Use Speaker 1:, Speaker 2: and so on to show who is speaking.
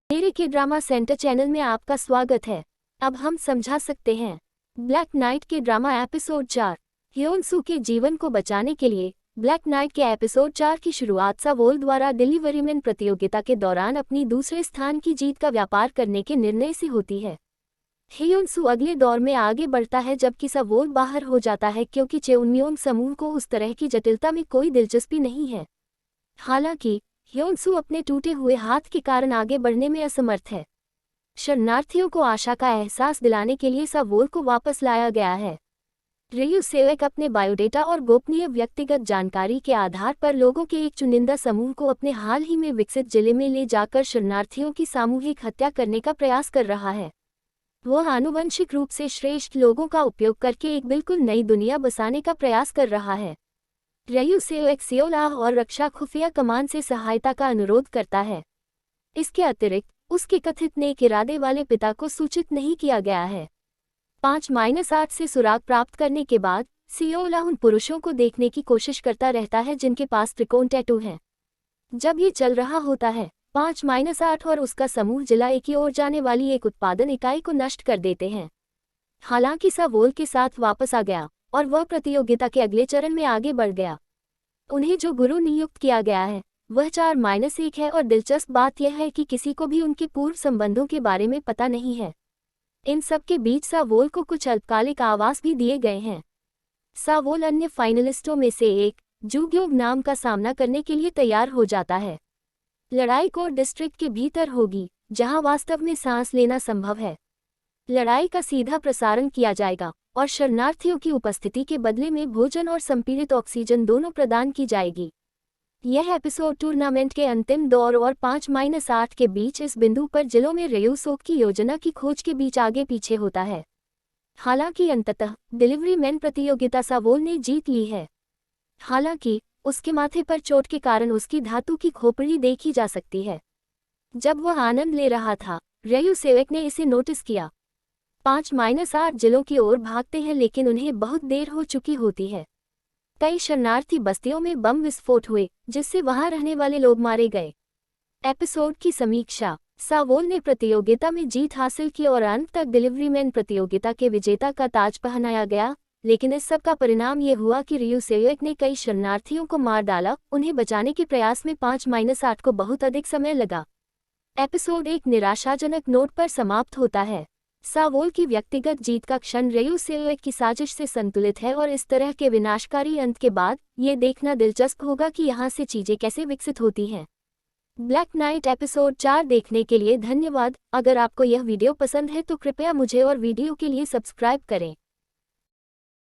Speaker 1: मेरे के drama centre channel में आपका स्वागत है। अब हम समझा सकते हैं ब्लैक नाइट के ड्रामा एपिसोड 4। ह्योन सू के जीवन को बचाने के लिए ब्लैक नाइट के एपिसोड 4 की शुरुआत सावोल द्वारा डिलीवरी मैन प्रतियोगिता के दौरान अपनी दूसरे स्थान की जीत का व्यापार करने के निर्णय से होती है। ह्योन सू अगले दौर में आगे बढ़ता है जबकि सावोल बाहर हो जाता है क्योंकि चेउनम्योंग समूह को उस तरह की जटिलता में कोई दिलचस्पी नहीं है। हालांकि ह्योन सू अपने टूटे हुए हाथ के कारण आगे बढ़ने में असमर्थ है। शरणार्थियों को आशा का एहसास दिलाने के लिए सावोल को वापस लाया गया है। रियू सेवेक अपने बायोडेटा और गोपनीय व्यक्तिगत जानकारी के आधार पर लोगों के एक चुनिंदा समूह को अपने हाल ही में विकसित जिले में ले जाकर शरणार्थियों की सामूहिक हत्या करने का प्रयास कर रहा है। वह आनुवंशिक रूप से श्रेष्ठ लोगों का उपयोग करके एक बिल्कुल नई दुनिया बसाने का प्रयास कर रहा है। रियू सेवेक सियोलाह और रक्षा खुफिया कमान से सहायता का अनुरोध करता है। इसके अतिरिक्त उसके कथित नेक इरादे वाले पिता को सूचित नहीं किया गया है। 5-8 से सुराग प्राप्त करने के बाद सियोलाह उन पुरुषों को देखने की कोशिश करता रहता है जिनके पास त्रिकोण टैटू हैं। जब ये चल रहा होता है 5-8 और उसका समूह जिला ए की ओर जाने वाली एक उत्पादन इकाई को नष्ट कर देते हैं। हालांकि सावोल के साथ वापस आ गया और वह प्रतियोगिता के अगले चरण में आगे बढ़ गया। उन्हें जो गुरु नियुक्त किया गया है वह 4-1 है और दिलचस्प बात यह है कि किसी को भी उनके पूर्व संबंधों के बारे में पता नहीं है। इन सब के बीच सावोल को कुछ अल्पकालिक आवास भी दिए गए हैं। सावोल अन्य फाइनलिस्टों में से एक जुग्योग नाम का सामना करने के लिए तैयार हो जाता है। लड़ाई कोर डिस्ट्रिक्ट के भीतर होगी जहां वास्तव में सांस लेना संभव है। लड़ाई का सीधा प्रसारण किया जाएगा और शरणार्थियों की उपस्थिति के बदले में भोजन और संपीड़ित ऑक्सीजन दोनों प्रदान की जाएगी। यह एपिसोड टूर्नामेंट के अंतिम दौर और 5-8 के बीच इस बिंदु पर जिलों में रियू सोक की योजना की खोज के बीच आगे पीछे होता है। हालांकि अंततः डिलीवरी मैन प्रतियोगिता सावोल ने जीत ली है। हालांकि उसके माथे पर चोट के कारण उसकी धातु की खोपड़ी देखी जा सकती है। जब वह आनंद ले रहा था रियू सेवेक ने इसे नोटिस किया। 5-8 जिलों की ओर भागते हैं लेकिन उन्हें बहुत देर हो चुकी होती है। कई शरणार्थी बस्तियों में बम विस्फोट हुए जिससे वहां रहने वाले लोग मारे गए। एपिसोड की समीक्षा। सावोल ने प्रतियोगिता में जीत हासिल की और अंत तक डिलीवरी मैन प्रतियोगिता के विजेता का ताज पहनाया गया, लेकिन इस सब का परिणाम ये हुआ कि रियू सेवेक ने कई शरणार्थियों को मार डाला। उन्हें बचाने के प्रयास में 5-8 को बहुत अधिक समय लगा। एपिसोड एक निराशाजनक नोट पर समाप्त होता है। सावोल की व्यक्तिगत जीत का क्षण रियू सेवेक की साजिश से संतुलित है और इस तरह के विनाशकारी अंत के बाद ये देखना दिलचस्प होगा कि यहाँ से चीजें कैसे विकसित होती हैं। ब्लैक नाइट एपिसोड 4 देखने के लिए धन्यवाद। अगर आपको यह वीडियो पसंद है तो कृपया मुझे और वीडियो के लिए सब्सक्राइब करें।